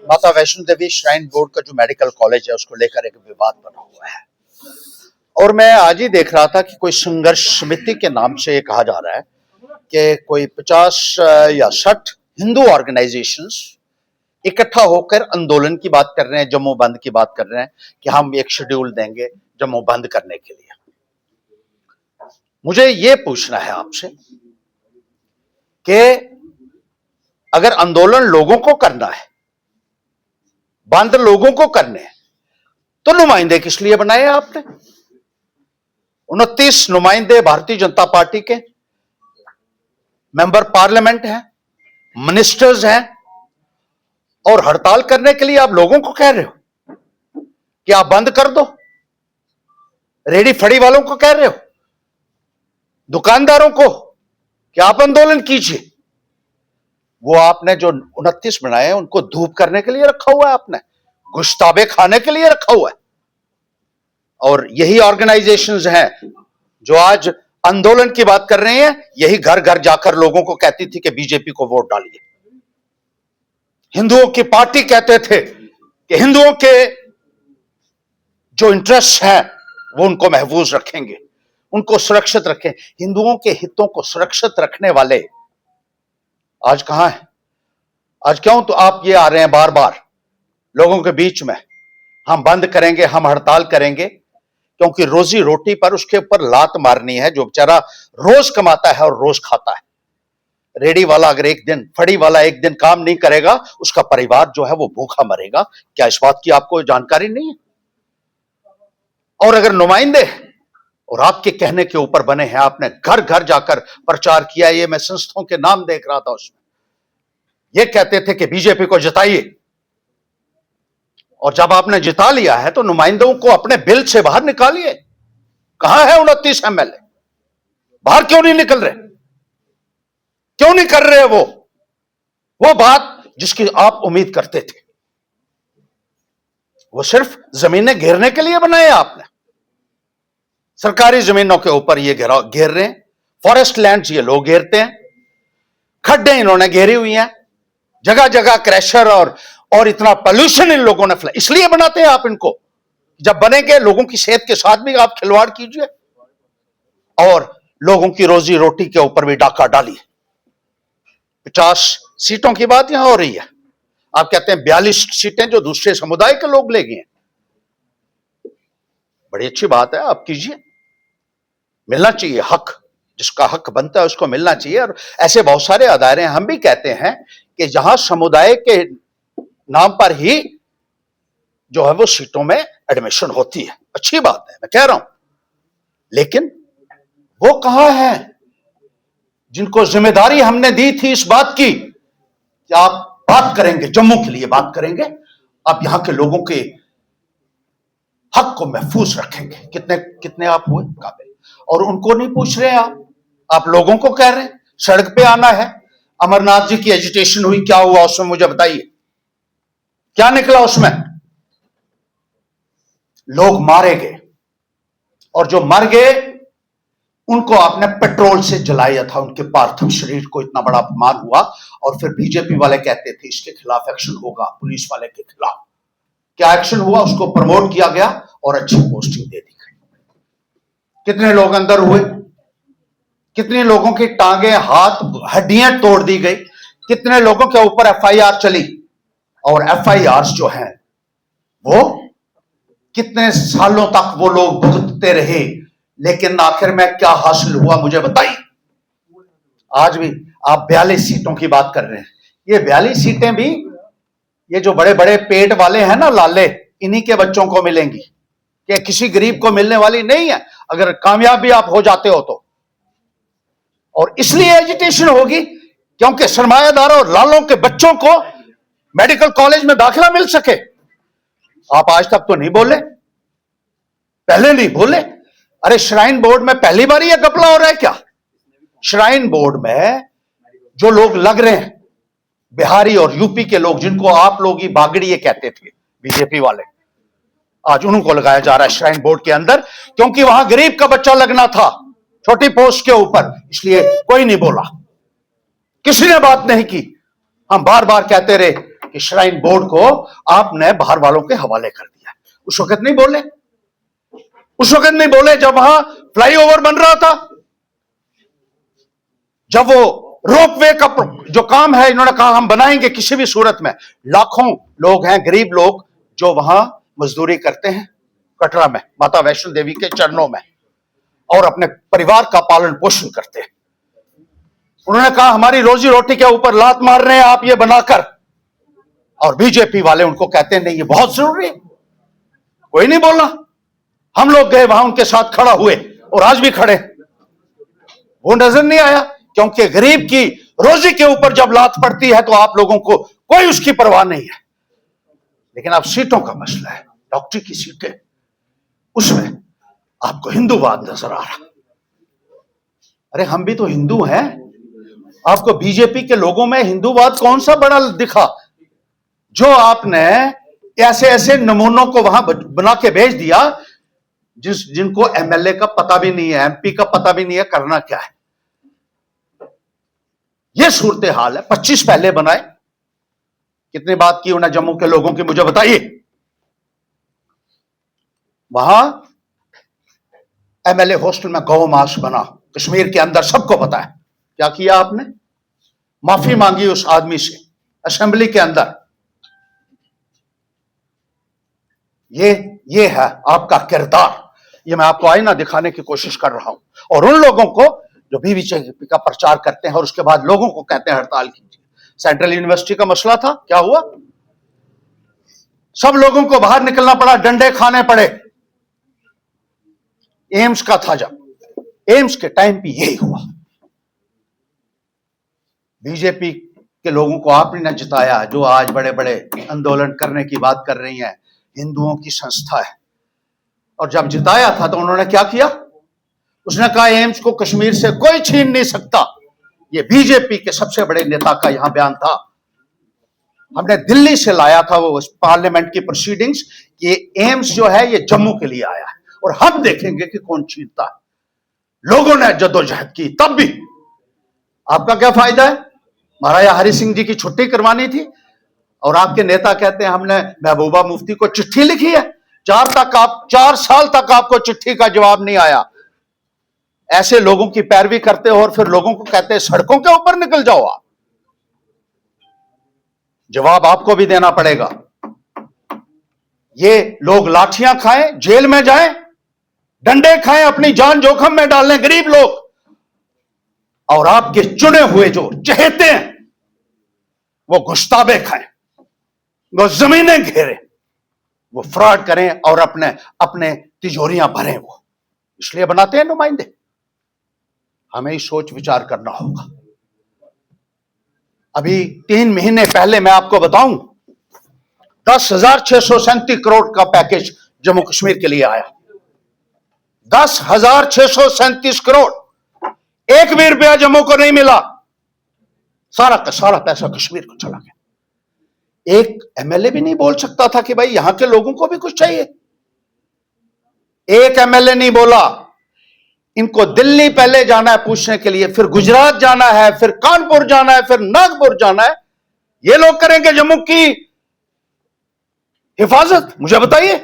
माता Vaishno Devi shrine board का जो मेडिकल कॉलेज है उसको लेकर एक विवाद बना हुआ है। और मैं आज ही देख रहा था कि कोई संघर्ष समिति के नाम से ये कहा जा रहा है कि कोई 50 या 60 हिंदू ऑर्गेनाइजेशंस इकट्ठा होकर आंदोलन की बात कर रहे हैं, जम्मू बंद की बात कर रहे हैं कि हम एक शेड्यूल देंगे जम्मू बंद करने के लिए। मुझे ये पूछना है आपसे कि अगर आंदोलन लोगों को करना है, बंद लोगों को करने हैं, तो नुमाइंदे किस लिए बनाए आपने? 29 नुमाइंदे भारतीय जनता पार्टी के मेंबर पार्लियामेंट हैं, मिनिस्टर्स हैं, और हड़ताल करने के लिए आप लोगों को कह रहे हो कि आप बंद कर दो। रेडी फड़ी वालों को कह रहे हो, दुकानदारों को कि आप आंदोलन कीजिए। वो आपने जो 29 बनाए हैं उनको धूप करने के लिए रखा हुआ है, आपने गुश्ताबे खाने के लिए रखा हुआ है। और यही ऑर्गेनाइजेशंस हैं जो आज आंदोलन की बात कर रही हैं, यही घर घर जाकर लोगों को कहती थी कि बीजेपी को वोट डालिए। हिंदुओं की पार्टी कहते थे कि हिंदुओं के जो इंटरेस्ट हैं वो उनको महफूज रखेंगे, उनको सुरक्षित रखें। हिंदुओं के हितों को सुरक्षित रखने वाले आज कहां हैं? आज क्यों तो आप ये आ रहे हैं बार बार लोगों के बीच में, हम बंद करेंगे, हम हड़ताल करेंगे, क्योंकि रोजी रोटी पर उसके ऊपर लात मारनी है जो बेचारा रोज कमाता है और रोज खाता है। रेडी वाला अगर एक दिन, फड़ी वाला एक दिन काम नहीं करेगा, उसका परिवार जो है वो भूखा मरेगा। क्या इस बात की आपको जानकारी नहीं है? और अगर नुमाइंदे और आपके कहने के ऊपर बने हैं, आपने घर घर जाकर प्रचार किया, ये मैं संस्थाओं के नाम देख रहा था, उसमें ये कहते थे कि बीजेपी को जिताइए। और जब आपने जिता लिया है तो नुमाइंदों को अपने बिल से बाहर निकालिए। कहां है 29 एमएलए? बाहर क्यों नहीं निकल रहे? क्यों नहीं कर रहे वो बात जिसकी आप उम्मीद करते थे? वो सिर्फ जमीनें घेरने के लिए बनाए आपने। सरकारी जमीनों के ऊपर ये घेर रहे हैं, फॉरेस्ट लैंड्स ये लोग घेरते हैं, खड्डे इन्होंने घेरी हुई हैं, जगह जगह क्रैशर और इतना पोल्यूशन इन लोगों ने फैला। इसलिए बनाते हैं आप इनको। जब बनेंगे लोगों की सेहत के साथ भी आप खिलवाड़ कीजिए और लोगों की रोजी रोटी के ऊपर भी डाका डालिए। 50 सीटों की बात यहां हो रही है, आप कहते हैं 42 सीटें जो दूसरे समुदाय के लोग ले गए हैं। बड़ी अच्छी बात है, आप कीजिए, मिलना चाहिए हक, जिसका हक बनता है उसको मिलना चाहिए। और ऐसे बहुत सारे अदारे हम भी कहते हैं कि जहां समुदाय के नाम पर ही जो है वो सीटों में एडमिशन होती है, अच्छी बात है, मैं कह रहा हूं। लेकिन वो कहां है जिनको जिम्मेदारी हमने दी थी इस बात की कि आप बात करेंगे, जम्मू के लिए बात करेंगे, आप यहां के लोगों के हक को महफूज रखेंगे। कितने कितने आप हुए काबिल? और उनको नहीं पूछ रहे आप लोगों को कह रहे हैं सड़क पे आना है। अमरनाथ जी की एजिटेशन हुई, क्या हुआ उसमें मुझे बताइए, क्या निकला उसमें? लोग मारे गए, और जो मर गए उनको आपने पेट्रोल से जलाया था, उनके पार्थिव शरीर को। इतना बड़ा अपमान हुआ, और फिर बीजेपी वाले कहते थे इसके खिलाफ एक्शन होगा, पुलिस वाले के खिलाफ। क्या एक्शन हुआ? उसको प्रमोट किया गया और अच्छी पोस्टिंग दे दी गई। कितने लोग अंदर हुए, कितने लोगों की टांगे, हाथ, हड्डियां तोड़ दी गई, कितने लोगों के ऊपर एफआईआर चली, और एफआईआर जो हैं वो कितने सालों तक वो लोग भुगतते रहे। लेकिन आखिर में क्या हासिल हुआ मुझे बताइए। आज भी आप 42 सीटों की बात कर रहे हैं। ये 42 सीटें भी ये जो बड़े बड़े पेट वाले हैं ना, लाले, इन्हीं के बच्चों को मिलेंगी, कि किसी गरीब को मिलने वाली नहीं है अगर कामयाब भी आप हो जाते हो तो। और इसलिए एजिटेशन होगी क्योंकि सरमायादारों और लालों के बच्चों को मेडिकल कॉलेज में दाखिला मिल सके। आप आज तक तो नहीं बोले, पहले नहीं बोले। अरे श्राइन बोर्ड में पहली बार यह घपला हो रहा है क्या? श्राइन बोर्ड में जो लोग लग रहे हैं, बिहारी और यूपी के लोग, जिनको आप लोग ही बागड़ी ये कहते थे बीजेपी वाले, आज उनको लगाया जा रहा है श्राइन बोर्ड के अंदर, क्योंकि वहां गरीब का बच्चा लगना था छोटी पोस्ट के ऊपर। इसलिए कोई नहीं बोला, किसी ने बात नहीं की। हम बार बार कहते रहे कि श्राइन बोर्ड को आपने बाहर वालों के हवाले कर दिया। उस वक्त नहीं बोले, उस वक्त नहीं बोले जब वहां फ्लाईओवर बन रहा था, जब वो रोपवे का जो काम है इन्होंने कहा हम बनाएंगे किसी भी सूरत में। लाखों लोग हैं, गरीब लोग, जो वहां मजदूरी करते हैं कटरा में माता वैष्णो देवी के चरणों में, और अपने परिवार का पालन पोषण करते हैं। उन्होंने कहा हमारी रोजी रोटी के ऊपर लात मार रहे हैं आप ये बनाकर, और बीजेपी वाले उनको कहते हैं नहीं ये बहुत जरूरी है। कोई नहीं बोला। हम लोग गए वहां, उनके साथ खड़ा हुए और आज भी खड़े। वो नजर नहीं आया, क्योंकि गरीब की रोजी के ऊपर जब लात पड़ती है तो आप लोगों को कोई उसकी परवाह नहीं है। लेकिन अब सीटों का मसला है, डॉक्टरी की सीटें, उसमें आपको हिंदूवाद नजर आ रहा। अरे हम भी तो हिंदू हैं, आपको बीजेपी के लोगों में हिंदूवाद कौन सा बड़ा दिखा जो आपने ऐसे ऐसे नमूनों को वहां बना के भेज दिया जिनको एमएलए का पता भी नहीं है, एमपी का पता भी नहीं है करना क्या है। यह सूरत हाल है। 25 पहले बनाए, कितनी बात की उन्हें जम्मू के लोगों की मुझे बताइए। वहां एमएलए हॉस्टल में गौ मांस बना, कश्मीर के अंदर सबको पता है। क्या किया आपने? माफी मांगी उस आदमी से असेंबली के अंदर। ये है आपका किरदार। ये मैं आपको आईना दिखाने की कोशिश कर रहा हूं। और उन लोगों को जो बीजेपी का प्रचार करते हैं और उसके बाद लोगों को कहते हैं हड़ताल कीजिए। सेंट्रल यूनिवर्सिटी का मसला था, क्या हुआ? सब लोगों को बाहर निकलना पड़ा, डंडे खाने पड़े। एम्स का था, जब एम्स के टाइम भी यही हुआ। बीजेपी के लोगों को आपने न जिताया, जो आज बड़े बड़े आंदोलन करने की बात कर रही हैं, हिंदुओं की संस्था है। और जब जिताया था तो उन्होंने क्या किया? उसने कहा एम्स को कश्मीर से कोई छीन नहीं सकता। ये बीजेपी के सबसे बड़े नेता का यहां बयान था। हमने दिल्ली से लाया था वो पार्लियामेंट की प्रोसीडिंग्स, ये एम्स जो है ये जम्मू के लिए आया है और हम देखेंगे कि कौन छीनता है। लोगों ने जद्दोजहद की, तब भी आपका क्या फायदा है? महाराजा हरि सिंह जी की छुट्टी करवानी थी और आपके नेता कहते हैं हमने महबूबा मुफ्ती को चिट्ठी लिखी है। 4 साल तक आपको चिट्ठी का जवाब नहीं आया। ऐसे लोगों की पैरवी करते हो और फिर लोगों को कहते हैं सड़कों के ऊपर निकल जाओ। आप जवाब आपको भी देना पड़ेगा। ये लोग लाठियां खाएं, जेल में जाएं, डंडे खाएं, अपनी जान जोखिम में डालें गरीब लोग, और आपके चुने हुए जो चहेते हैं वो गुश्ताबे खाएं, वो जमीनें घेरें, वो फ्रॉड करें और अपने अपने तिजोरियां भरें। वो इसलिए बनाते हैं नुमाइंदे। हमें ही सोच विचार करना होगा। अभी 3 महीने पहले मैं आपको बताऊं, 10,637 करोड़ का पैकेज जम्मू कश्मीर के लिए आया। 10,637 करोड़, एक भी रुपया जम्मू को नहीं मिला। सारा का सारा पैसा कश्मीर को चला गया। एक एमएलए भी नहीं बोल सकता था कि भाई यहां के लोगों को भी कुछ चाहिए। एक एमएलए नहीं बोला। इनको दिल्ली पहले जाना है पूछने के लिए, फिर गुजरात जाना है, फिर कानपुर जाना है, फिर नागपुर जाना है। ये लोग करेंगे जम्मू की हिफाजत? मुझे बताइए।